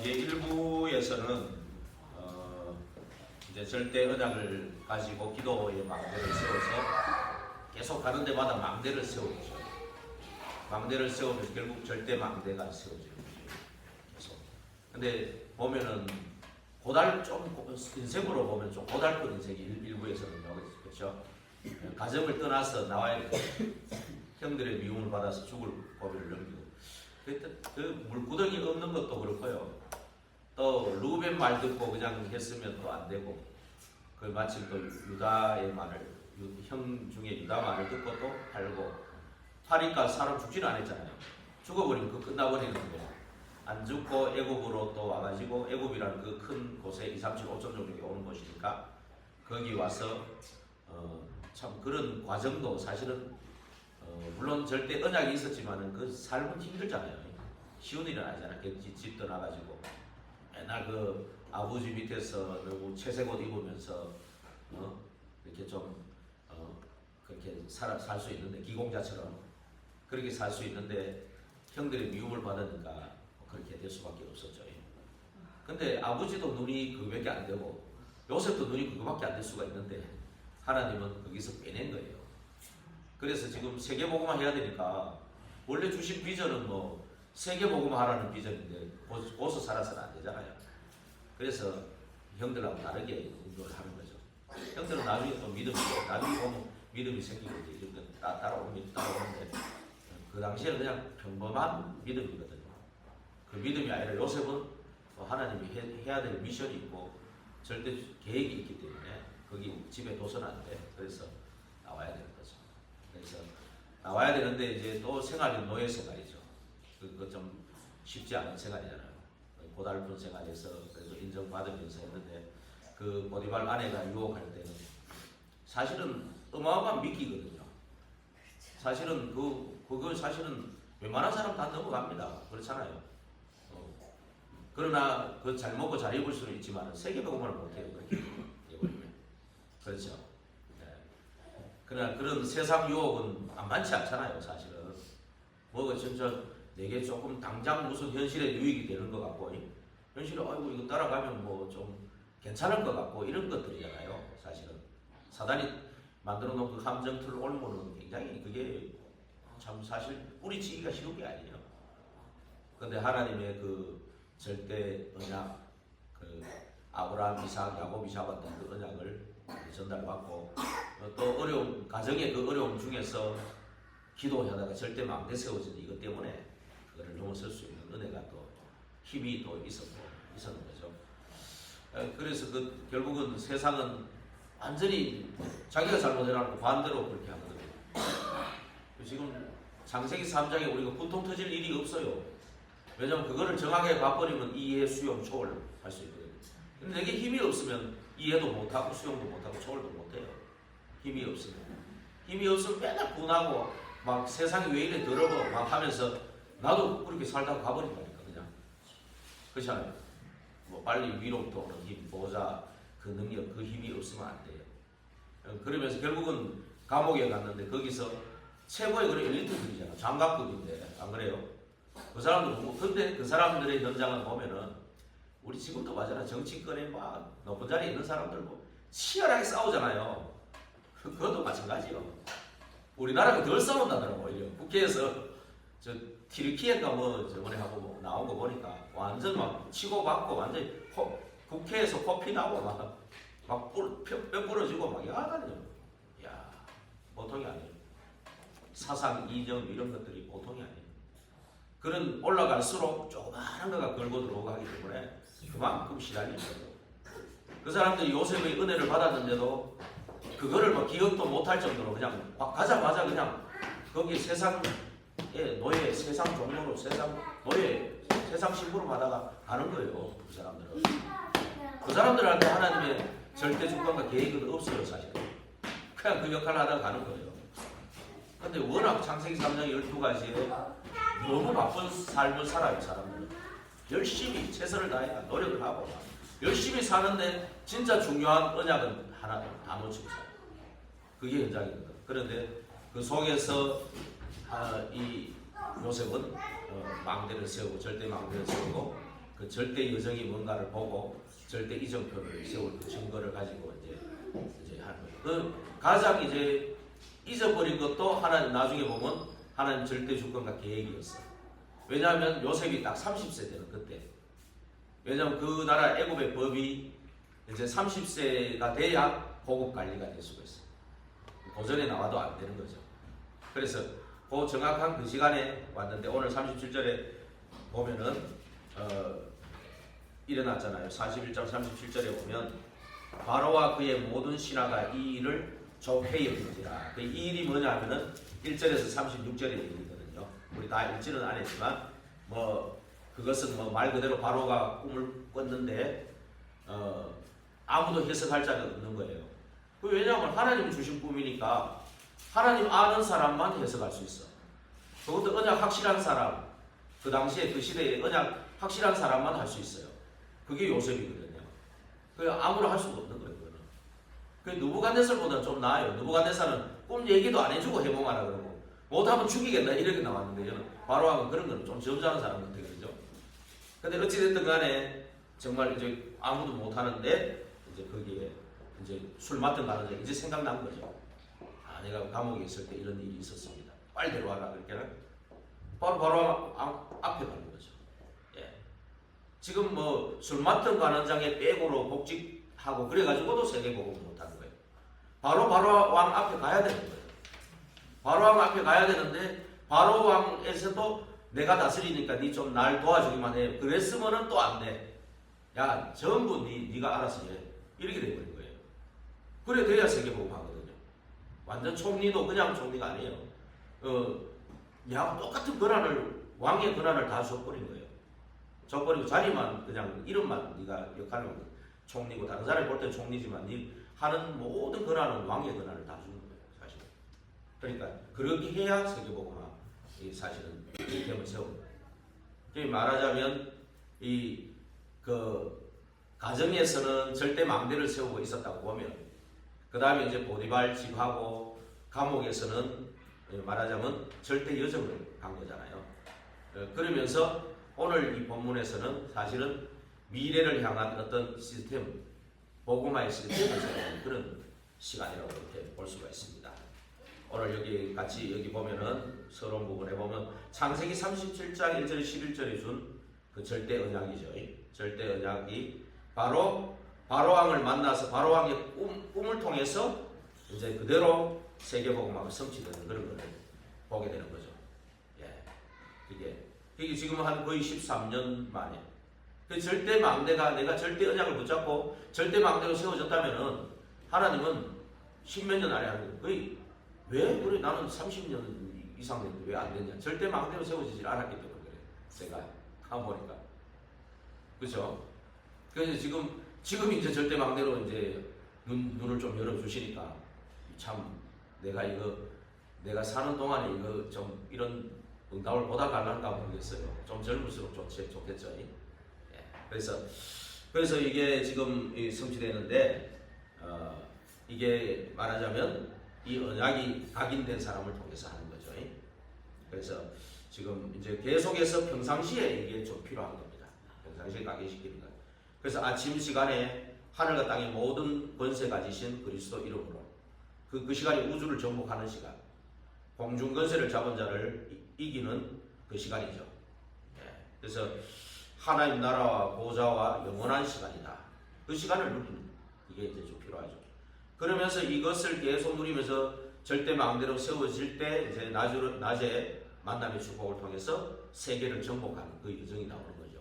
이제 일부에서는 이제 절대 언약을 가지고 기도의 망대를 세워서 계속 가는 데마다 망대를 세우죠. 망대를 세우면서 결국 절대 망대가 세워지는 거죠. 계속. 근데 보면은 인생으로 보면 좀 고달픈 인생이 일부에서는요. 그렇죠? 가정을 떠나서 나와야 돼요. 형들의 미움을 받아서 죽을 고비를 넘기고. 그 물구덩이 없는 것도 그렇고요. 또 루벤 말 듣고 그냥 했으면 또 안 되고, 그 마침 또 유다의 말을, 형 중에 유다 말을 듣고 또 팔고, 파니까 사람 죽지는 않았잖아요. 죽어버리면 그 끝나버리는 거예요. 안 죽고 애굽으로 또 와가지고, 애굽이라는 그 큰 곳에 2, 3, 7, 5천 정도에 오는 곳이니까 거기 와서 참 그런 과정도 사실은 물론 절대 언약이 있었지만은 그 삶은 힘들잖아요. 쉬운 일은 아니잖아요. 집 떠나가지고 맨날 그 아버지 밑에서 너무 채색옷 입으면서 이렇게 좀 그렇게 살 수 있는데, 기공자처럼 그렇게 살 수 있는데 형들의 미움을 받으니까 그렇게 될 수밖에 없었죠. 근데 아버지도 눈이 그거밖에 안 되고 요셉도 눈이 그거밖에 안 될 수가 있는데 하나님은 거기서 빼낸 거예요. 그래서 지금 세계복음화 해야 되니까, 원래 주신 비전은 뭐 세계복음화 하라는 비전인데 고서 살아서는 안 되잖아요. 그래서 형들하고 다르게 운동을 하는 거죠. 형들은 나중에 또 나중에 보면 믿음이 생기고 이제 따라오는데 그 당시에는 그냥 평범한 믿음이거든요. 그 믿음이 아니라 요셉은 하나님이 해야 될 미션이 있고 절대 계획이 있기 때문에 거기 집에 둬서는 안 돼. 그래서 나와야 되는 거죠. 그래서 나와야 되는데 이제 또 생활이 노예 생활이죠. 그거 좀 쉽지 않은 생활이잖아요. 고달픈 생활에서 그래도 인정받으면서 했는데, 그 보디발 아내가 유혹할 때는 사실은 어마어마한 미끼거든요. 사실은 그거 사실은 웬만한 사람 다 넘어갑니다. 그렇잖아요. 그러나 그 잘 먹고 잘 입을 수는 있지만 세계복음을 못해요. 그렇게 입으면. 그렇죠. 네. 그러나 그런 세상 유혹은 안 많지 않잖아요. 사실은. 뭐 진짜 내게 조금 당장 무슨 현실에 유익이 되는 것 같고, 현실에 아이고 이거 따라가면 뭐 좀 괜찮을 것 같고 이런 것들이잖아요. 사실은 사단이 만들어 놓은 그 함정틀 올무는 굉장히 그게 참 사실 뿌리치기가 쉬운 게 아니에요. 그런데 하나님의 그 절대 언약, 그 아브라함, 이삭, 야곱, 이삭 같은 그 언약을 전달받고, 또 어려움, 가정의 그 어려움 중에서 기도하다가 절대 망대 세워진 이것 때문에 그거를 넘어설 수 있는 은혜가 또 힘이 또 있었는 거죠. 그래서 그 결국은 세상은 완전히 자기가 잘못해놓고 반대로 그렇게 하거든요. 지금 창세기 3장에 우리가 고통 터질 일이 없어요. 왜냐면 그거를 정확하게 봐버리면 이해, 수용, 초월 할 수 있거든요. 근데 내게 힘이 없으면 이해도 못하고 수용도 못하고 초월도 못해요. 힘이 없으면 맨날 분하고 막 세상이 왜 이래 더러워 막 하면서 나도 그렇게 살다가 가버린다니까 그냥. 그렇잖아요. 뭐 빨리 위로부터 오는 힘, 보호자 그 능력, 그 힘이 없으면 안 돼요. 그러면서 결국은 감옥에 갔는데 거기서 최고의 그런 엘리트들이잖아. 장갑급인데 안 그래요? 그 사람들 보고, 근데 그 사람들의 현장을 보면은 우리 지금도 맞잖아. 정치권에 막 높은 자리에 있는 사람들 뭐 치열하게 싸우잖아요. 그것도 마찬가지요. 우리나라가 덜 싸운다더라고. 오히려 국회에서 저 튀르키예가 뭐 저번에 하고 뭐 나온 거 보니까 완전 막 치고받고 완전 국회에서 코피 나고 뼈 부러지고 막 야단이요. 야, 보통이 아니에요. 사상 이념 이런 것들이 보통이 아니에요. 그런 올라갈수록 조그마한 거가 걸고 들어오고 하기 때문에 그만큼 시달리는 거죠. 그 사람들이 요셉의 은혜를 받았는데도 그거를 막 기억도 못할 정도로 그냥 가자마자 그냥 거기 세상의 노예, 세상 종로로 세상 노예, 세상 신부로 받아가 가는 거예요. 그 사람들은. 그 사람들한테 하나님의 절대 주권과 계획은 없어요. 사실. 그냥 그 역할을 하다가 가는 거예요. 근데 워낙 창세기 3장 12가지에 너무 바쁜 삶을 살아요. 사람들은. 열심히 최선을 다해 노력을 하고 열심히 사는데 진짜 중요한 언약은 하나 다 놓치고 살아요. 그게 현장입니다. 그런데 그 속에서 이 요셉은 망대를 세우고 절대 망대를 세우고 그 절대 여정이 뭔가를 보고 절대 이정표를 세울 그 증거를 가지고 이제 하는 거예요. 그 가장 이제 잊어버린 것도 하나님 나중에 보면 하나님 절대 주권과 계획이었어요. 왜냐하면 요셉이 딱 30세 되는 그때. 왜냐하면 그 나라 애굽의 법이 이제 30세가 돼야 고급 관리가 될 수가 있어요. 도전에 나와도 안 되는 거죠. 그래서 그 정확한 그 시간에 왔는데 오늘 37절에 보면은 일어났잖아요. 41장 37절에 보면 바로와 그의 모든 신하가 이 일을 좋게 여기지라. 그 이 일이 뭐냐 하면은 1절에서 36절의 얘기거든요. 우리 다 읽지는 않았지만 뭐 그것은 뭐 말 그대로 바로가 꿈을 꿨는데 아무도 해석할 자가 없는 거예요. 왜냐하면 하나님이 주신 꿈이니까 하나님 아는 사람만 해석할 수 있어. 그것도 언약 확실한 사람, 그 당시에 그 시대에 언약 확실한 사람만 할 수 있어요. 그게 요셉이거든요. 그 아무나 할 수가 없는 거예요. 그거는. 그 느부갓네살보다 좀 나아요. 느부갓네살은 꿈 얘기도 안 해주고 해몽하라 그러고 못하면 죽이겠다 이렇게 나왔는데 바로하고 그런 거는 좀 점잖은 사람 같아요. 그죠? 근데 어찌됐든 간에 정말 이제 아무도 못하는데 이제 거기에 이제 술 맡은 가는 이제 생각난 거죠. 아, 내가 감옥에 있을 때 이런 일이 있었습니다. 빨리 데려와라. 그렇게는 바로 앞에 가는 거죠. 예. 지금 뭐 술 맡은 관원장의 백으로 복직하고 그래가지고도 세계복음을 못하는 거예요. 바로 왕 앞에 가야 되는 거예요. 바로 왕 앞에 가야 되는데 바로 왕에서도 내가 다스리니까 니 좀 날 도와주기만 해. 그랬으면은 또 안 돼. 야, 전부 니가 알아서 해. 이렇게 돼버린 거예요. 그래 돼야 세계복음 하거든요. 완전 총리도 그냥 총리가 아니에요. 야, 똑같은 권한을 왕의 권한을 다 줘버린 거예요. 줘버리고 자리만 그냥 이름만 네가 역할을 총리고 다른 사람이 볼 때 총리지만 네 하는 모든 권한은 왕의 권한을 다 주는 거예요. 사실. 그러니까 그렇게 해야 세계복음화 이 사실은 시스템을 세우는 거예요. 말하자면 이 그 가정에서는 절대 망대를 세우고 있었다고 보면 그 다음에 이제 보디발 집하고 감옥에서는 말하자면 절대 여정을 간 거잖아요. 그러면서 오늘 이 본문에서는 사실은 미래를 향한 어떤 시스템, 복음화의 시스템을 세우는 그런 시간이라고 이렇게 볼 수가 있습니다. 오늘 여기 같이 여기 보면은 서론 부분에 보면 창세기 37장 1절 11절에 준 그 절대 언약이죠. 절대 언약이 바로 왕을 만나서 바로 왕의 꿈을 통해서 이제 그대로 세계복음화가 성취되는 그런 것을 보게 되는 거죠. 예, 이게 지금 한 거의 13년 만에 그 절대 망대가 내가 절대 언약을 붙잡고 절대 망대로 세워졌다면은 하나님은 십몇 년 안에 하는 거예요. 왜 그래 나는 30년 이상 됐는데 왜 안 됐냐? 절대 망대로 세워지질 않았기 때문에 그래. 제가 가보니까 그렇죠. 그래서 지금 이제 절대 망대로 이제 눈을 좀 열어주시니까 참 내가 사는 동안에 이거 좀 이런 응답을 보다 갈란가 모르겠어요. 좀 젊을수록 좋겠죠. 예. 그래서 이게 지금 성취되는데 이게 말하자면 이 언약이 각인된 사람을 통해서 하는 거죠. 그래서 지금 이제 계속해서 평상시에 이게 좀 필요한 겁니다. 평상시에 각인시키는 것. 그래서 아침 시간에 하늘과 땅의 모든 권세 가지신 그리스도 이름으로 그 시간이 우주를 정복하는 시간, 공중 권세를 잡은 자를 이기는 그 시간이죠. 그래서 하나님 나라와 보좌와 영원한 시간이다. 그 시간을 누리는 이게 이제 좀 필요하죠. 그러면서 이것을 계속 누리면서 절대 마음대로 세워질 때 이제 낮에 만남의 축복을 통해서 세계를 정복하는 그 여정이 나오는 거죠.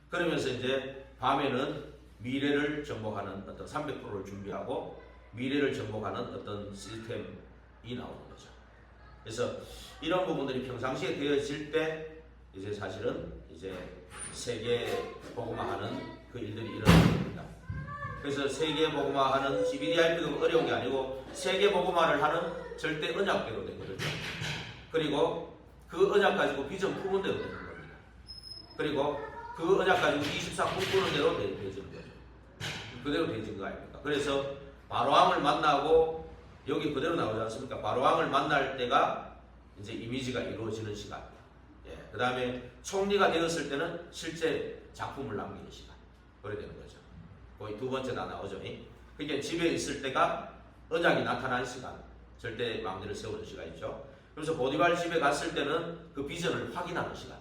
그러면서 이제 밤에는 미래를 정복하는 어떤 300%를 준비하고 미래를 정복하는 어떤 시스템이 나오는 거죠. 그래서 이런 부분들이 평상시에 되어질 때 이제 사실은 이제 세계 복음화하는 그 일들이 일어나는 겁니다. 그래서 세계 복음화하는 CBDIP가 어려운 게 아니고 세계 복음화를 하는 절대 언약대로 된 거죠. 그리고 그 언약 가지고 비전 품은 대로 되는 겁니다. 그리고 그 언약 가지고 24 꿈꾸는 대로 되어지는 거죠. 그대로 되어진 거 아닙니까? 그래서 바로왕을 만나고 여기 그대로 나오지 않습니까? 바로왕을 만날 때가 이제 이미지가 이루어지는 시간. 예. 그 다음에 총리가 되었을 때는 실제 작품을 남기는 시간. 그래 되는 거죠. 거의 두 번째 다 나오죠. 그러니까 집에 있을 때가 언약이 나타난 시간. 절대 망대를 세우는 시간이죠. 그래서 보디발 집에 갔을 때는 그 비전을 확인하는 시간.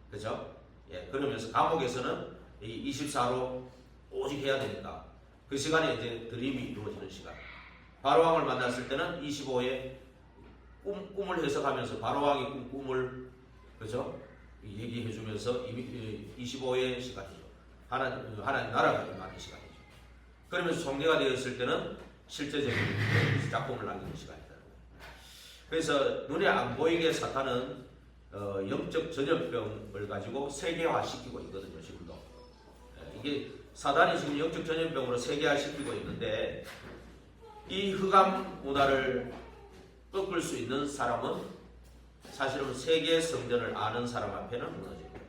그죠? 예, 그러면서 감옥에서는 이 24로 오직 해야 되니까 그 시간에 이제 드림이 이루어지는 시간. 바로왕을 만났을 때는 25에 꿈을 해석하면서 바로왕이 꿈을 그죠? 얘기해주면서 25의 시간이죠. 하나님 나라가 임하는 시간이죠. 그러면서 총리가 되었을 때는 실제적인 작품을 남기는 시간이다. 그래서 눈에 안 보이게 사탄은 영적 전염병을 가지고 세계화시키고 있거든요. 지금도. 이게 사단이 지금 영적 전염병으로 세계화시키고 있는데 이 흑암 문화를 꺾을 수 있는 사람은 사실은 세계 성전을 아는 사람 앞에는 무너집니다.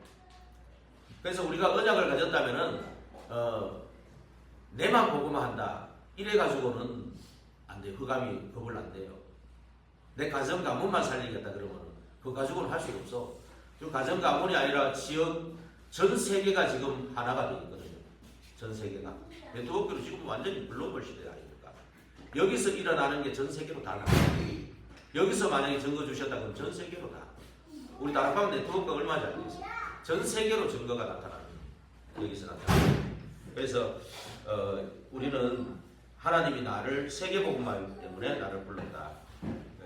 그래서 우리가 언약을 가졌다면은 내만 보고만 한다. 이래 가지고는 안 돼요. 흑암이 겁을 안 돼요. 내 가정 가문만 살리겠다 그러면 그 가지고는 할 수가 없어. 그 가정 가문이 아니라 지역 전 세계가 지금 하나가 되어 있거든요. 전 세계가. 네트워크로 지금 완전히 글로벌 시대 아닙니까? 여기서 일어나는 게 전 세계로 다 나가요. 여기서 만약에 증거 주셨다 그러면 전 세계로 다. 우리 다락방 네트워크가 얼마 잘 돼 있어요. 전 세계로 증거가 나타나는 여기서 나타나요. 그래서 우리는 하나님이 나를 세계복음화 때문에 나를 불렀다.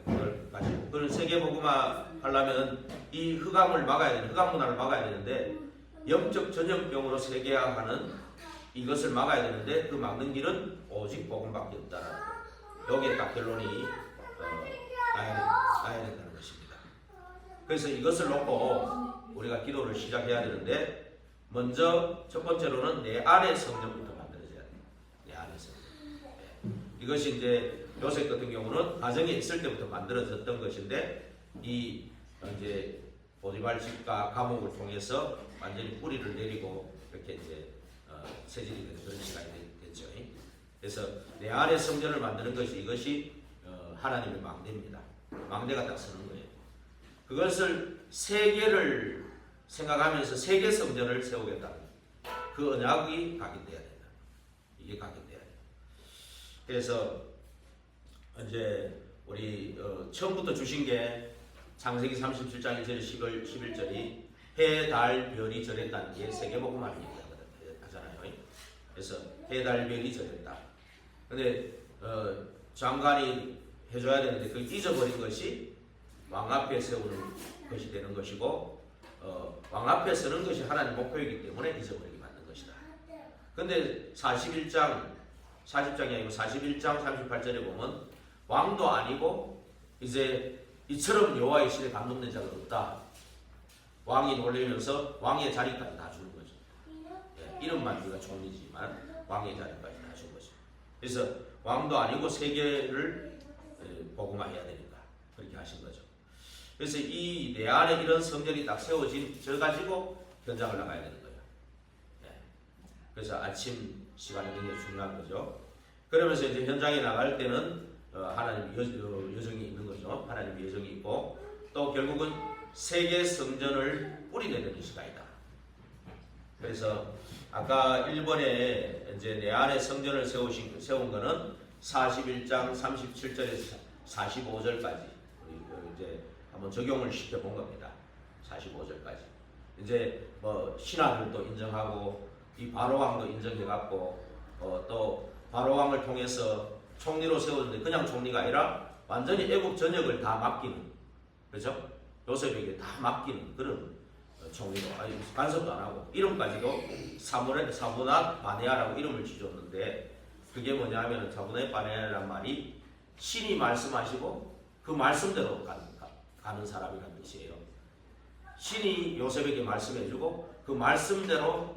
그걸 가지고 그런 세계복음화 하려면 이 흑암을 막아야 되는 흑암 문화를 막아야 되는데 영적 전염병으로 세계화하는 이것을 막아야 되는데 그 막는 길은 오직 복음밖에 없다라는 거. 여기에 딱 결론이 나야 된다는 것입니다. 그래서 이것을 놓고 우리가 기도를 시작해야 되는데 먼저 첫 번째로는 내 안의 성전부터 만들어져야 돼요. 내 안의 성전. 이것이 이제 요셉 같은 경우는 가정에 있을 때부터 만들어졌던 것인데 이 이제 보디발 집과 감옥을 통해서 완전히 뿌리를 내리고 이렇게 이제 세질이 되는 그런 시간이 됐죠. 그래서 내 안의 성전을 만드는 것이 이것이 하나님의 망대입니다. 망대가 딱 서는 거예요. 그것을 세계를 생각하면서 세계 성전을 세우겠다. 그 언약이 각인돼야 된다. 이게 각인돼야 돼요. 그래서 이제 우리 처음부터 주신 게 창세기 37장 1절 11절이 해, 달, 별이 절했다는 게 세계복음화를 얘기하잖아요. 그래서 해, 달, 별이 절했다. 근데 장관이 해줘야 되는데 그 잊어버린 것이 왕 앞에 세우는 것이 되는 것이고 왕 앞에 서는 것이 하나님 목표이기 때문에 잊어버리게 만든 것이다. 근데 40장이 아니고 41장 38절에 보면 왕도 아니고 이제 이처럼 여호와의 신에 감동된 자가 없다. 왕이 놀라면서 왕의 자리까지 다 주는 거죠. 이름만 우리가 총리지만 왕의 자리까지 다 준 거죠. 그래서 왕도 아니고 세계를 복음화해야 되니까 그렇게 하신 거죠. 그래서 이 내 안에 이런 성전이 딱 세워진 저 가지고 현장을 나가야 되는 거예요. 그래서 아침 시간이 굉장히 중요한 거죠. 그러면서 이제 현장에 나갈 때는 하나님 여정이 있는 거죠. 하나님의 여정이 있고 또 결국은 세계 성전을 뿌리게 되는 시간이다. 그래서 아까 1번에 이제 내 안에 성전을 세운 거는 41장 37절에서 45절까지 이제 한번 적용을 시켜 본 겁니다. 45절까지. 이제 뭐 신하들도 인정하고 이 바로왕도 인정해갖고 또 바로왕을 통해서 총리로 세웠는데 그냥 총리가 아니라 완전히 애국 전역을 다 맡기는, 그렇죠? 요셉에게 다 맡기는 그런 총리로 간섭도 안 하고 이름까지도 사무낫 바네아라고 이름을 지었는데 그게 뭐냐 하면 사무낫 바네아라는 말이 신이 말씀하시고 그 말씀대로 가는 사람이라는 뜻이에요. 신이 요셉에게 말씀해주고 그 말씀대로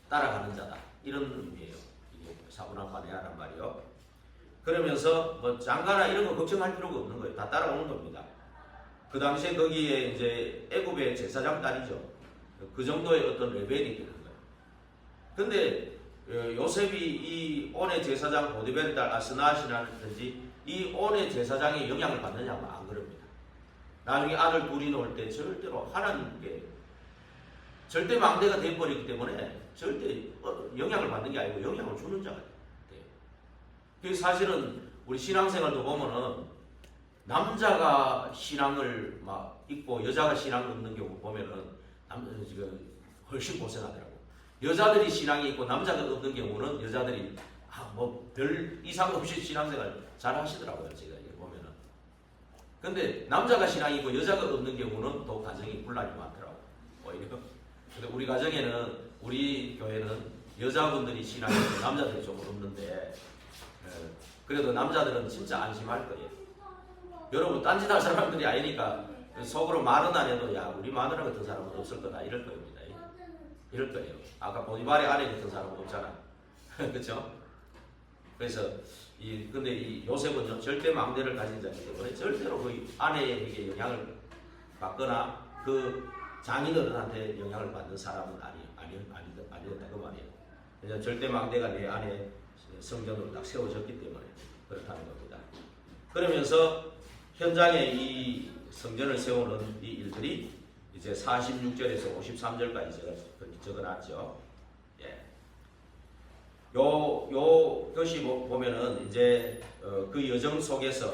따라가는 자다. 이런 의미예요. 이게 사무낫 바네아라는 말이요. 그러면서 뭐 장가나 이런 거 걱정할 필요가 없는 거예요. 다 따라오는 겁니다. 그 당시에 거기에 이제 애굽의 제사장 딸이죠. 그 정도의 어떤 레벨이 되는 거예요. 근데 요셉이 이 온의 제사장 보디벨 딸 아스나시라든지 이 온의 제사장의 영향을 받느냐면 안 그럽니다. 나중에 아들 둘이 나올 때 절대로 하나님께 절대 망대가 돼버리기 때문에 절대 영향을 받는 게 아니고 영향을 주는 자가 돼요. 그래서 사실은 우리 신앙생활도 보면은 남자가 신앙을 막 있고 여자가 신앙을 없는 경우 보면은 지금 훨씬 고생하더라고. 여자들이 신앙이 있고 남자가 없는 경우는 여자들이 뭐 별 이상 없이 신앙생활 잘 하시더라고요. 제가 이렇게 보면은. 근데 남자가 신앙이 있고 여자가 없는 경우는 또 가정이 분란이 많더라고. 오히려. 근데 우리 가정에는 우리 교회는 여자분들이 신앙이 있고 남자들이 조금 없는데 그래도 남자들은 진짜 안심할 거예요. 여러분 딴짓 할 사람들이 아니니까 속으로 말은 안 해도 야 우리 마누라 같은 사람은 없을 거다 이럴 겁니다. 이럴 거예요. 아까 보디발의 아내 같은 사람은 없잖아. 그렇죠? 그래서 근데 이 요셉은 절대 망대를 가진 자이기 때문에 절대로 그 아내에게 영향을 받거나 그 장인어른한테 영향을 받는 사람은 아니었다 그 말이에요. 그래서 절대 망대가 내 안에 성전으로 딱 세워졌기 때문에 그렇다는 겁니다. 그러면서 현장에 이 성전을 세우는 이 일들이 이제 46절에서 53절까지 제가 적어놨죠. 예. 것이 보면은 이제 그 여정 속에서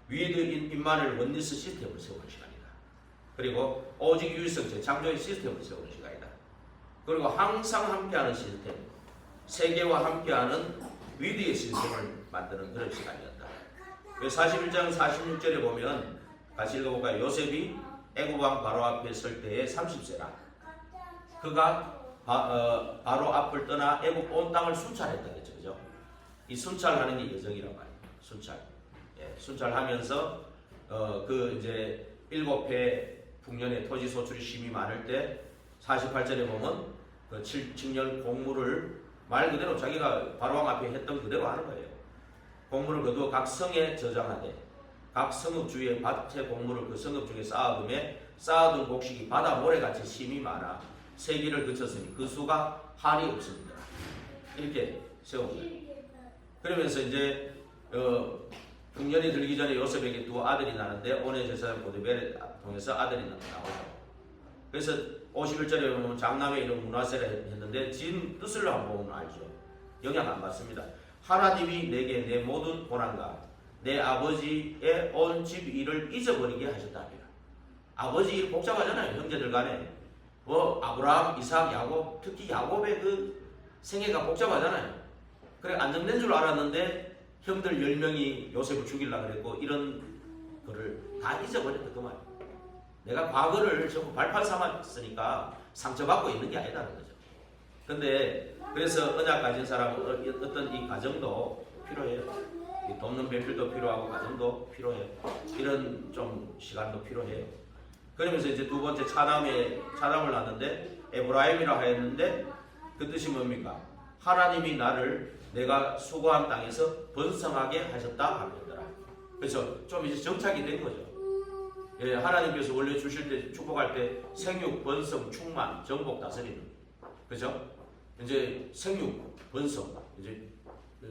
위드 인만을 원리스 시스템을 세우는 시간이다. 그리고 오직 유일성체 창조의 시스템을 세우는 시간이다. 그리고 항상 함께하는 시스템, 세계와 함께하는 위드의 시스템을 만드는 그런 시간이었다. 41장 46절에 보면 같이 읽어볼까요? 요셉이 애굽왕 바로 앞에 설 때에 30세라. 그가 바로 앞을 떠나 애굽 온 땅을 순찰했다 그랬죠, 그죠? 이 순찰하는 게 여정이란 말이에요. 순찰. 예, 순찰하면서 그 이제 7회 풍년의 토지 소출이 심히 많을 때 48절에 보면 그 7년 공무를 말 그대로 자기가 바로왕 앞에 했던 그대로 하는 거예요. 공무를 거두어 각 성에 저장하되 각 성읍 주위에 밭에 공무를 그 성읍 중에 쌓아둠에 쌓아둔 곡식이 바다 모래같이 심이 많아 세기를 그쳤으니 그 수가 한이 없습니다. 이렇게 세운 거예요. 그러면서 이제 풍년이 들기 전에 요셉에게 두 아들이 나는데 오네 제사장 보디벨을 통해서 아들이 나오죠. 그래서 51절에 보면 장남의 이름 문하세라 했는데 진 뜻을 한번 보면 알죠. 영향 안 받습니다. 하나님이 내게 내 모든 고난과 내 아버지의 온 집 일을 잊어버리게 하셨다. 아버지 일 복잡하잖아요. 형제들 간에 아브라함, 이삭, 야곱, 특히 야곱의 그 생애가 복잡하잖아요. 그래 안정된 줄 알았는데 형들 10명이 요셉을 죽이려고 그랬고 이런 거를 다 잊어버렸다 그 말이에요. 내가 과거를 전부 발판 삼았으니까 상처받고 있는 게 아니다는 거죠. 근데 그래서 언약 가진 사람은 어떤 이 과정도 필요해요. 이 돕는 배필도 필요하고 과정도 필요해요. 이런 좀 시간도 필요해요. 그러면서 이제 두 번째 차담을 하는데 에브라임이라 하였는데 그 뜻이 뭡니까? 하나님이 나를 내가 수고한 땅에서 번성하게 하셨다 하면더라. 그래서 좀 이제 정착이 된 거죠. 예, 하나님께서 원래 주실 때 축복할 때 생육, 번성, 충만, 정복, 다스리는 그죠? 이제 생육, 번성, 이제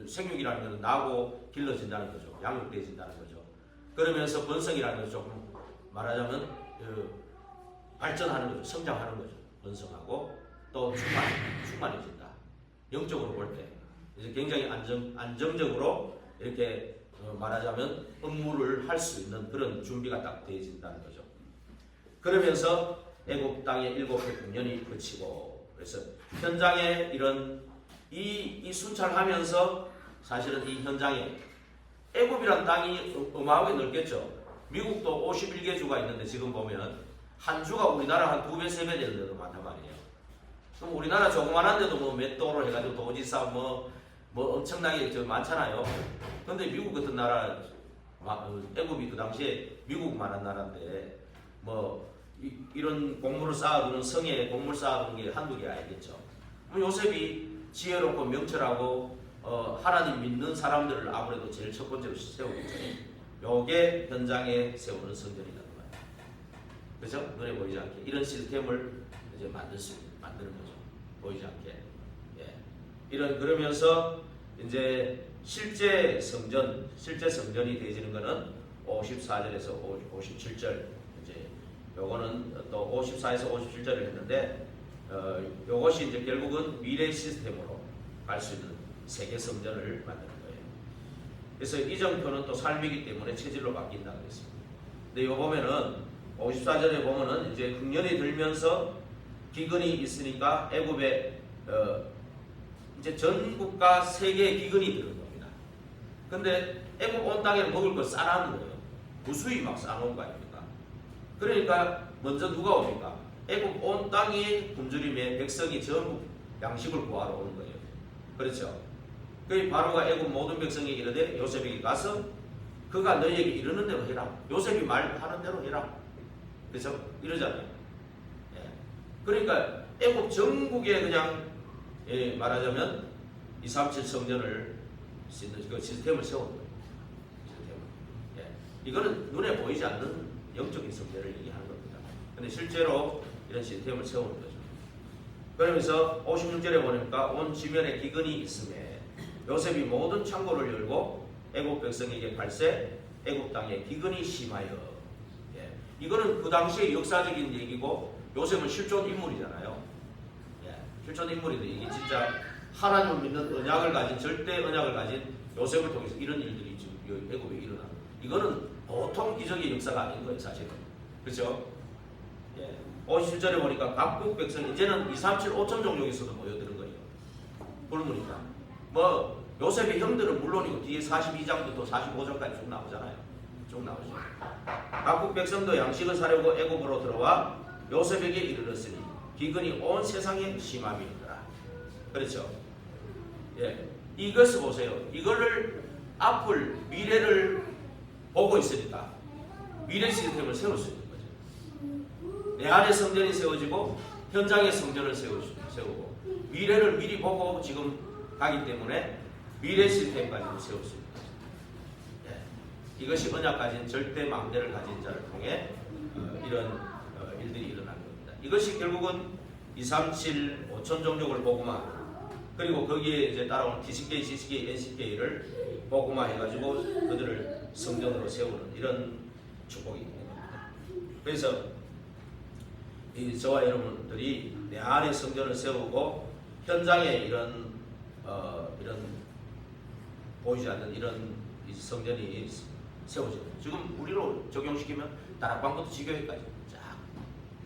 생육이라는 것은 나고 길러진다는 거죠. 양육되어진다는 거죠. 그러면서 번성이라는 것은 조금 말하자면 발전하는 거죠. 성장하는 거죠. 번성하고 또 충만해진다. 영적으로 볼 때 이제 굉장히 안정적으로 이렇게 말하자면 업무를 할 수 있는 그런 준비가 딱 되어진다는 거죠. 그러면서 애굽 땅의 7회 풍년이 그치고 그래서 현장에 이런 이 순찰하면서 사실은 이 현장에 애굽이란 땅이 어마어마하게 넓겠죠. 미국도 51개 주가 있는데 지금 보면 한 주가 우리나라 한 2배, 3배 되는 데도 많단 말이에요. 그럼 우리나라 조그만한데도 뭐 몇 도로 해가지고 도지사 뭐 엄청나게 많잖아요. 근데 미국 같은 나라, 애굽이 그 당시에 미국만한 나라인데 이런 곡물을 쌓아두는 성에 곡물 쌓아두는 게 한두 개 아니겠죠. 요셉이 지혜롭고 명철하고 하나님 믿는 사람들을 아무래도 제일 첫 번째로 세우겠죠. 요게 현장에 세우는 성전이라는 거예요. 그죠? 눈에 보이지 않게 이런 시스템을 이제 만드는 거죠. 보이지 않게. 예. 그러면서 이제 실제 성전이 되어지는 거는 54절에서 57절 이제 요거는 또 54에서 57절을 했는데 요것이 이제 결국은 미래 시스템으로 갈 수 있는 세계 성전을 만드는 거예요. 그래서 이정표는 또 삶이기 때문에 체질로 바뀐다 그랬습니다. 근데 요 보면은 54절에 보면은 이제 흑년이 들면서 기근이 있으니까 애굽에 이제 전 국가 세계의 기근이 들은 겁니다. 근데 애굽 온 땅에 먹을 걸 쌓아놓은 거예요. 무수히 막 쌓아놓은 거 아닙니까? 그러니까 먼저 누가 옵니까? 애굽 온 땅이 굶주림에 백성이 전부 양식을 구하러 오는 거예요. 그렇죠? 그 바로가 애굽 모든 백성이 이르되 요셉에게 가서 그가 너희에게 이르는 대로 해라. 요셉이 말하는 대로 해라. 그래서 이러잖아요. 예. 그러니까 애굽 전국에 그냥 말하자면 237 성전을 짓는 그 시스템을 세운 거예요. 예. 이거는 눈에 보이지 않는 영적인 성전을 얘기하는 겁니다. 근데 실제로 이런 시스템을 세우는 거죠. 그러면서 56절에 보니까 온 지면에 기근이 있음에 요셉이 모든 창고를 열고 애굽 백성에게 갈새 애굽 땅에 기근이 심하여. 예. 이거는 그 당시의 역사적인 얘기고 요셉은 실존 인물이잖아요. 예. 실존 인물인데 이게 진짜 하나님을 믿는 언약을 가진 절대 언약을 가진 요셉을 통해서 이런 일들이 지금 애굽에 일어나. 이거는 보통 기적의 역사가 아닌 거예요, 사실은. 그렇죠? 예. 57절에 보니까 각국 백성 이제는 2, 3, 7, 5천 종족에서도 모여드는 거예요. 굶으니까. 뭐 요셉의 형들은 물론이고 뒤에 42장부터 45장까지 쭉 나오잖아요. 쭉 나오죠. 각국 백성도 양식을 사려고 애굽으로 들어와 요셉에게 이르렀으니 기근이 온 세상에 심함이니라. 그렇죠? 예. 이것을 보세요. 이거를 앞을 미래를 보고 있으니까 미래 시스템을 세울 수 있는 거죠. 내 안에 성전이 세워지고 현장에 성전을 세우고 미래를 미리 보고 지금 가기 때문에 미래 시스템까지 세울 수 있는 거죠. 예. 이것이 언약 가진 절대 망대를 가진 자를 통해 이런 일들이 일어난 겁니다. 이것이 결국은 2, 3, 7, 5천 종족을 복음화 그리고 거기에 이제 따라오는 TCK, CCK, NCK를 복음화 해가지고 그들을 성전으로 세우는 이런 축복이 있는 겁니다. 그래서 저와 여러분들이 내 안에 성전을 세우고 현장에 이런 보이지 않는 이런 성전이 세워져요. 지금 우리로 적용시키면 다락방부터 지교회까지 쫙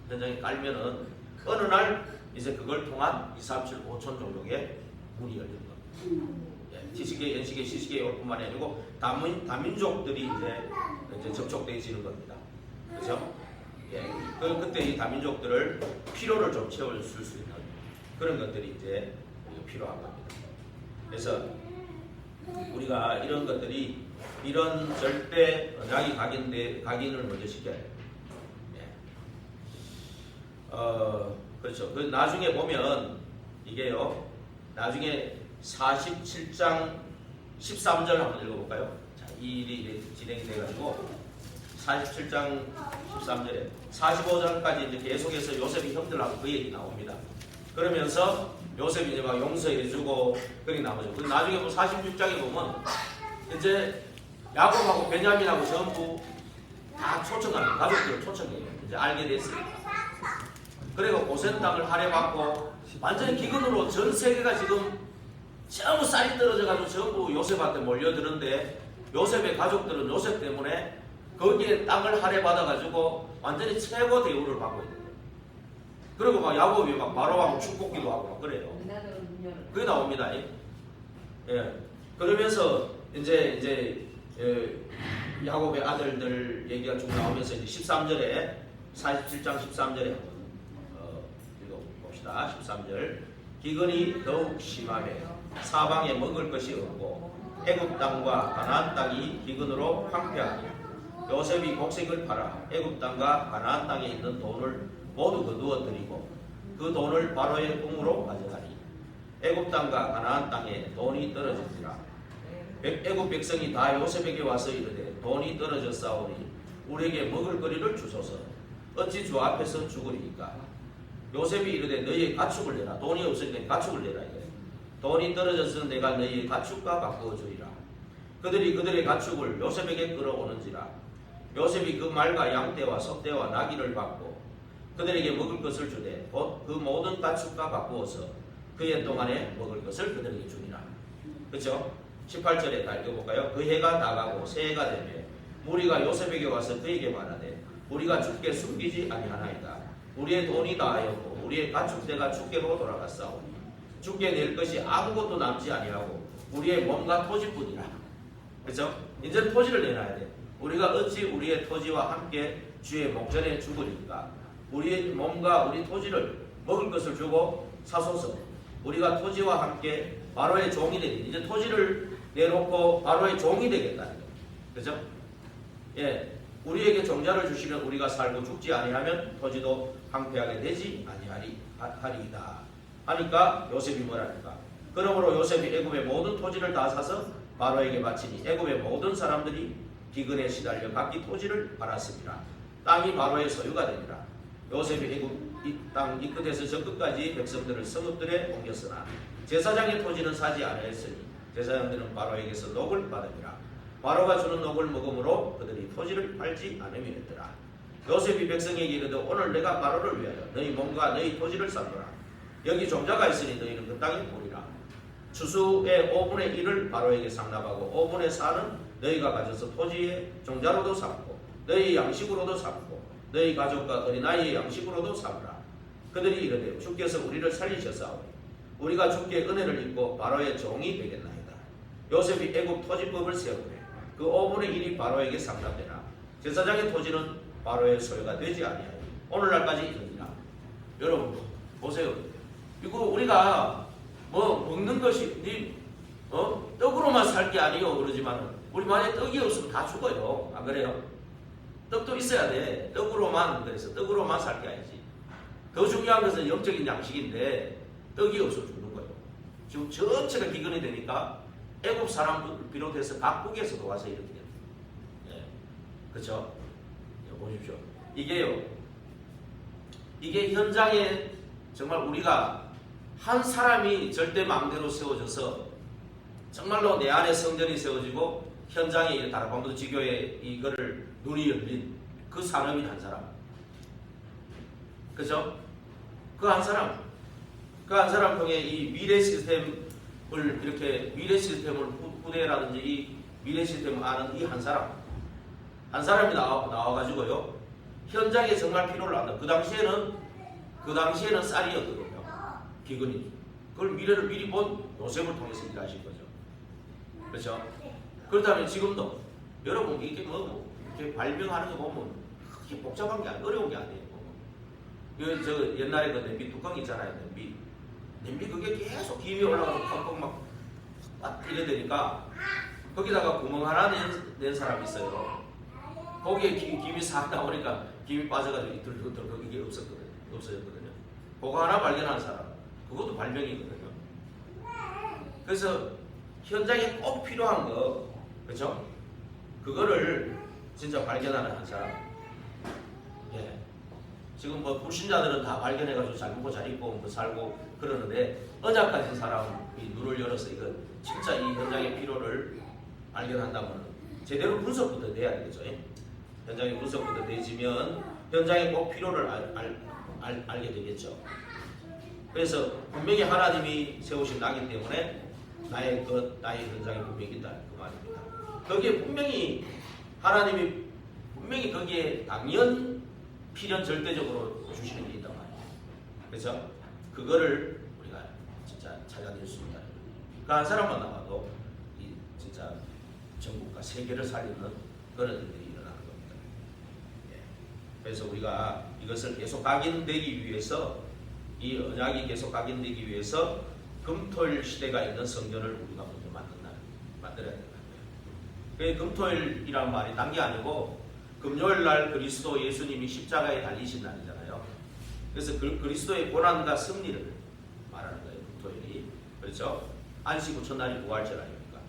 현장에 깔면은 어느 날 이제 그걸 통한 2, 3, 7, 5천 종족의 문이 열리는 겁니다. 예, TCK, NCK, CCK 올 뿐만이 아니고 다민족들이 이제 접촉되어지는 겁니다. 그렇죠? 예, 그때 이 다민족들을 필요를 좀 채울 수 있는 그런 것들이 이제 필요한 겁니다. 그래서 우리가 이런 것들이 이런 절대 언약이 각인을 먼저 시켜야 돼요. 예. 그렇죠. 그 나중에 보면 이게요. 나중에 47장 13절 한번 읽어볼까요? 자, 이 일이 진행이 돼가지고 47장 13절에 45장까지 이제 계속해서 요셉이 형들하고 그 얘기 나옵니다. 그러면서 요셉이 이제 막 용서해주고 그게 나오죠. 그 나중에 뭐 46장에 보면 이제 야곱하고 베냐민하고 전부 다 초청합니다. 가족들을 초청해요. 이제 알게 됐으니까. 그리고 고센 땅을 할애받고 완전히 기근으로 전 세계가 지금 전부 쌀이 떨어져가지고 전부 요셉한테 몰려드는데 요셉의 가족들은 요셉 때문에 거기에 땅을 할애받아가지고 완전히 최고 대우를 받고 있는 거예요. 그리고 막 야곱이 막 바로하고 축복기도 하고 막 그래요. 그게 나옵니다. 예. 그러면서 이제 야곱의 아들들 얘기가 쭉 나오면서 이제 13절에 47장 13절에 한번 읽어봅시다. 13절 기근이 더욱 심하매 사방에 먹을 것이 없고 애굽 땅과 가나안 땅이 기근으로 황폐하니 요셉이 곡식을 팔아 애굽 땅과 가나안 땅에 있는 돈을 모두 거두어 드리고 그 돈을 바로의 꿈으로 가져가니 애굽 땅과 가나안 땅에 돈이 떨어지니라. 애굽 백성이 다 요셉에게 와서 이르되 돈이 떨어졌사오니 우리에게 먹을 거리를 주소서. 어찌 주 앞에서 죽으리이까. 요셉이 이르되 너희의 가축을 내라. 돈이 없으니까 가축을 내라. 돈이 떨어져서 내가 너희의 가축과 바꾸어 주리라. 그들이 그들의 가축을 요셉에게 끌어오는지라. 요셉이 그 말과 양떼와 석떼와 나귀를 받고 그들에게 먹을 것을 주되 곧 그 모든 가축과 바꾸어서 그해 동안에 먹을 것을 그들에게 주니라. 그렇죠? 18절에 다 읽어볼까요? 그 해가 나가고 새해가 되매 무리가 요셉에게 와서 그에게 말하되 우리가 주께 숨기지 아니하나이다. 우리의 돈이 다하였고 우리의 가축대가 주께로 돌아갔사오니 주께 낼 것이 아무것도 남지 아니하고 우리의 몸과 토지뿐이라. 그렇죠? 이제 토지를 내놔야 돼. 우리가 어찌 우리의 토지와 함께 주의 목전에 죽으리까? 우리의 몸과 우리 토지를 먹을 것을 주고 사소서. 우리가 토지와 함께 바로의 종이 되니 이제 토지를 내놓고 바로의 종이 되겠다는 거예요. 그렇죠? 예, 우리에게 종자를 주시면 우리가 살고 죽지 아니하면 토지도 황폐하게 되지 아니하리이다. 하니까 요셉이 뭐라니까? 그러므로 요셉이 애굽의 모든 토지를 다 사서 바로에게 바치니 애굽의 모든 사람들이 기근에 시달려 각기 토지를 팔았습니다. 땅이 바로의 소유가 되니라. 요셉이 애굽 땅 이 끝에서 저 끝까지 백성들을 성읍들에 옮겼으나 제사장의 토지는 사지 아니하였으니 제사장들은 바로에게서 녹을 받으니라. 바로가 주는 녹을 먹음으로 그들이 토지를 팔지 않음이었더라. 요셉이 백성에게 이르되 오늘 내가 바로를 위하여 너희 몸과 너희 토지를 샀노라. 여기 종자가 있으니 너희는 그 땅에 보리라. 추수의 5분의 1을 바로에게 상납하고 5분의 4는 너희가 가져서 토지의 종자로도 삼고 너희 양식으로도 삼고 너희 가족과 어린아이의 양식으로도 삼으라. 그들이 이르되 주께서 우리를 살리셨사오니 우리가 주께 은혜를 입고 바로의 종이 되겠나이다. 요셉이 애굽 토지법을 세우되 그 5분의 1이 바로에게 상납되나 제사장의 토지는 바로의 소유가 되지 아니하니 오늘날까지 이르니라. 여러분 보세요. 이거 우리가 뭐 먹는 것이 떡으로만 살 게 아니요 그러지만 우리 만약에 떡이 없으면 다 죽어요. 안 그래요? 떡도 있어야 돼. 떡으로만 그래서 떡으로만 살 게 아니지. 더 중요한 것은 영적인 양식인데 떡이 없어서 죽는 거예요. 지금 전체가 기근이 되니까 애굽 사람들 비롯해서 각국에서도 와서 이렇게 돼요. 예. 그렇죠? 보십시오. 이게 현장에 정말 우리가 한 사람이 절대 마음대로 세워져서 정말로 내 안에 성전이 세워지고 현장에 다락방도 지교에 이거를 눈이 열린 그 산업이 한 사람. 그죠? 그 한 사람 통해 이 미래 시스템을 이렇게 미래 시스템을 후대라든지 이 미래 시스템을 아는 이 한 사람이 나와가지고요 현장에 정말 필요를 한다. 그 당시에는 쌀이었거든요. 기근이. 그걸 미래를 미리 본 요셉을 통해서 일하신 거죠. 그렇죠? 그렇다면 지금도 여러분 이게 이렇게 발명하는 거 보면 그렇게 복잡한 게 어려운 게 아니에요. 저 옛날에 그 냄비 뚜껑 있잖아요. 냄비 그게 계속 김이 올라가서 펑펑 막 이래 되니까 거기다가 구멍 하나 낸 사람이 있어요. 거기에 김이 싹 나오니까 김이 빠져가지고 이틀 그게 없어졌거든요. 그거 하나 발견한 사람. 그것도 발명이거든요. 그래서 현장에 꼭 필요한 거, 그렇죠? 그거를 진짜 발견하는 한 사람. 예. 지금 뭐 불신자들은 다 발견해가지고 잘 먹고 잘 입고 뭐 살고 그러는데 언약 가진 사람이 눈을 열어서 이거 진짜 이 현장의 필요를 발견한다면 제대로 분석부터 내야 되겠죠. 예? 현장의 분석부터 내지면 현장의 꼭 필요를 알게 되겠죠. 그래서 분명히 하나님이 세우신 나기 때문에 나의 현장이 분명히 있다 그 말입니다. 거기에 분명히 하나님이 분명히 거기에 당연 필연 절대적으로 주시는 게 있단 말이에요. 그래서 그거를 우리가 진짜 찾아낼 수 있다. 그 한 사람만 나와도 이 진짜 전국과 세계를 살리는 그런 일들이 일어나는 겁니다. 예. 그래서 우리가 이것을 계속 각인되기 위해서 이 언약이 계속 각인되기 위해서 금토일 시대가 있는 성전을 우리가 먼저 만들어야 된다는 거예요. 금토일이란 말이 딴 게 아니고 금요일 날 그리스도 예수님이 십자가에 달리신 날이잖아요. 그래서 그리스도의 고난과 승리를 말하는 거예요. 금토일이. 그렇죠? 안식 후 첫날이 부활절 아닙니까?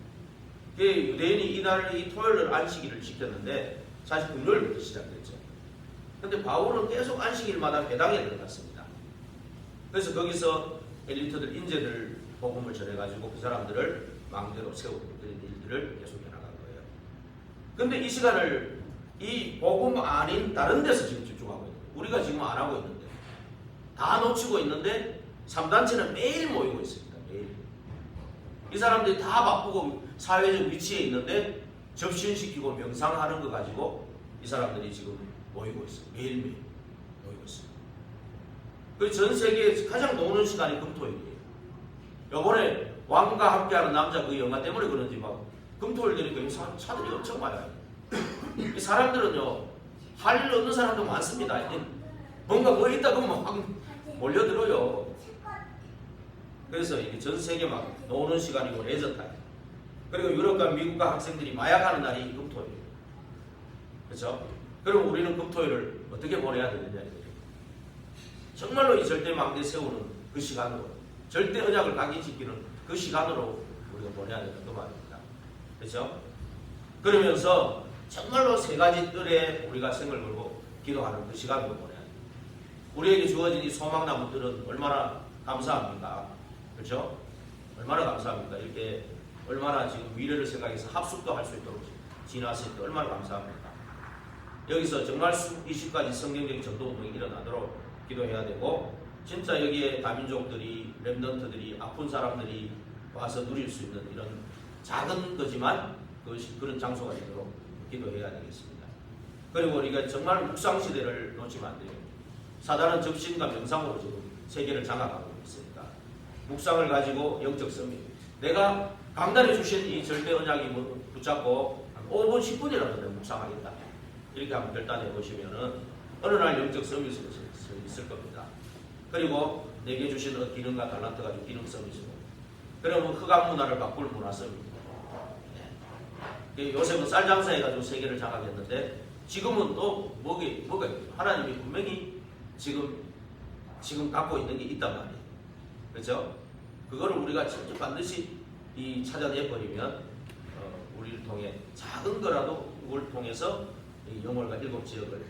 유대인이 이 토요일을 안식일을 지켰는데 사실 금요일부터 시작됐죠. 근데 바울은 계속 안식일마다 회당에 들어갔습니다. 그래서 거기서 엘리트들, 인재들 복음을 전해가지고 그 사람들을 망대로 세우고 그런 일들을 계속 해나간 거예요. 근데 이 시간을 이 복음 아닌 다른 데서 지금 집중하고 있는 거예요. 우리가 지금 안 하고 있는데 다 놓치고 있는데 3단체는 매일 모이고 있습니다. 매일. 이 사람들이 다 바쁘고 사회적 위치에 있는데 접신시키고 명상하는 거 가지고 이 사람들이 지금 모이고 있어요. 매일매일 모이고 있어요. 그 전 세계에 가장 노는 시간이 금토일이에요. 요번에 왕과 함께하는 남자 그 영화 때문에 그런지 막 금토일 되니까 차들이 엄청 많아요. 이 사람들은요, 할 일 없는 사람도 많습니다. 뭔가 뭐 있다 그러면 막 몰려들어요. 그래서 이게 전 세계 막 노는 시간이고 레저 타임. 그리고 유럽과 미국과 학생들이 마약하는 날이 금토일이에요. 그렇죠? 그럼 우리는 금토일을 어떻게 보내야 되느냐 이거예요. 정말로 이 절대 망대 세우는 그 시간으로, 절대 언약을 각인시키는 그 시간으로 우리가 보내야 된다 그 말입니다. 그렇죠? 그러면서 정말로 세 가지 뜰에 우리가 생을 걸고 기도하는 그 시간으로 보내야 돼요. 우리에게 주어진 이 소망나무 뜰은 얼마나 감사합니까? 그렇죠? 얼마나 감사합니까? 이렇게 얼마나 지금 미래를 생각해서 합숙도 할 수 있도록 지났을 때 얼마나 감사합니까? 여기서 정말 20가지 성경적인 전도운동이 일어나도록 기도해야 되고, 진짜 여기에 다민족들이, 렘넌트들이, 아픈 사람들이 와서 누릴 수 있는 이런 작은 거지만 그것이 그런 장소가 되도록 기도해야 되겠습니다. 그리고 우리가 정말 묵상시대를 놓치면 안 돼요. 사단은 접신과 명상으로 지금 세계를 장악하고 있으니까 묵상을 가지고 영적 성령, 내가 강단에 주신 이 절대 언약이 붙잡고 한 5분 10분이라도 묵상하겠다 이렇게 한번 결단해 보시면은 어느 날 영적 성령이 있을 겁니다. 그리고 내게 주신 기능과 달란트 가지고 기능성이 있고, 그러면 흑암 문화를 바꿀 문화성입니다. 요셉은 쌀 장사해가지고 세계를 장악했는데 지금은 또 뭐가 있죠? 하나님이 분명히 지금 갖고 있는 게 있단 말이에요. 그렇죠? 그거를 우리가 진짜 반드시 찾아내 버리면 우리를 통해 작은 거라도 그걸 통해서 이 영월과 7지역을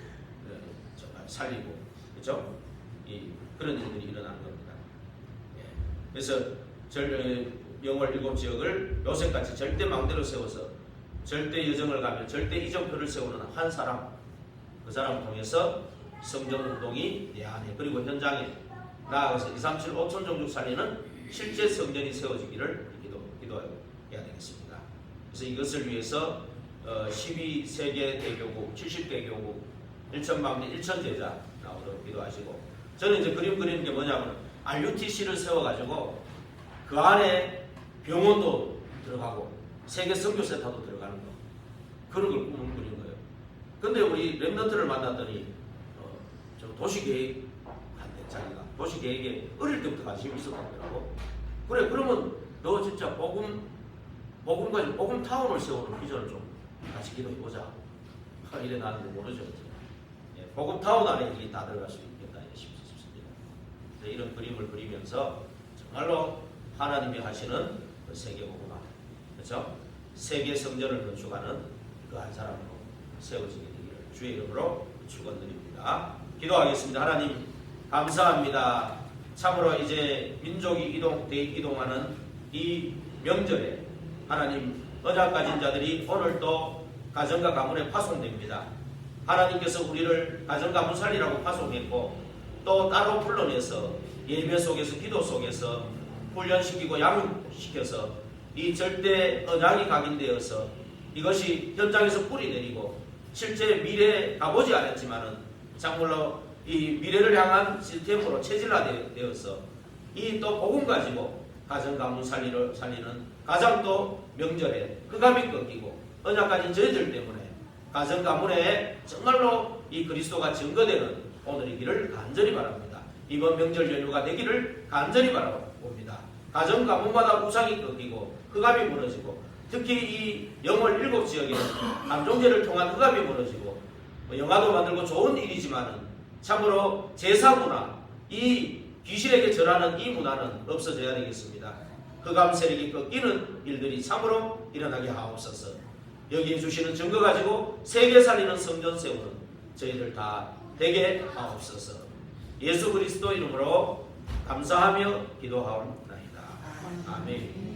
정말 살리고, 그렇죠? 그런 일들이 일어나는 겁니다. 그래서 영월 7지역을 요셉같이 절대 망대로 세워서 절대 여정을 가며 절대 이정표를 세우는 한 사람, 그 사람을 통해서 성전운동이 내 안에, 그리고 현장에 나아가서 237 5천 종족 살리는 실제 성전이 세워지기를 기도해야 되겠습니다. 그래서 이것을 위해서 12세계 대교국, 70대 교국, 1천망대 1천제자 나오도록 기도하시고, 저는 이제 그리는 게 뭐냐면 RUTC를 세워가지고 그 안에 병원도 들어가고 세계 선교센터도 들어가는 거, 그런 걸 꿈을 꾸린 거예요. 근데 우리 렘넌트를 만났더니 저 도시계획 한대, 자기가 도시계획에 어릴 때부터 관심이 있었다더라고. 그래, 그러면 너 진짜 복음 타운을 세우는 비전을 좀 같이 기도해보자 이래 나는데 모르죠. 복음 타운 안에 이게 다 들어갈 수 있겠다 싶습니다. 이런 그림을 그리면서 정말로 하나님이 하시는 그 세계 복음화, 그렇죠? 세계 성전을 건축하는 그 한 사람으로 세워지게 되기를 주의 이름으로 축원드립니다. 기도하겠습니다. 하나님 감사합니다. 참으로 이제 민족이 이동하는 이 명절에 하나님 언약 가진 자들이 오늘 또 가정과 가문에 파송됩니다. 하나님께서 우리를 가정가문 살리라고 파송했고 또 따로 불러내서 예배 속에서 기도 속에서 훈련시키고 양육시켜서 이 절대 언약이 각인되어서 이것이 현장에서 뿌리 내리고 실제 미래에 가보지 않았지만은 참물로 이 미래를 향한 시스템으로 체질화되어서 이 또 복음 가지고 가정가문 살리는 가장 또 명절에 흑암이 꺾이고 언약 가진 저희들 때문에 가정가문에 정말로 이 그리스도가 증거되는 오늘이기를 간절히 바랍니다. 이번 명절 연휴가 되기를 간절히 바라봅니다. 가정가문마다 우상이 꺾이고 흑암이 무너지고, 특히 이 영월 7지역에는 암종제를 통한 흑암이 무너지고 영화도 만들고 좋은 일이지만은 참으로 제사문화, 이 귀신에게 절하는 이 문화는 없어져야 되겠습니다. 흑암 세력이 꺾이는 일들이 참으로 일어나게 하옵소서. 여기에 주시는 증거 가지고 세계 살리는 성전 세우는 저희들 다 되게 하옵소서. 예수 그리스도 이름으로 감사하며 기도하옵나이다. 아멘.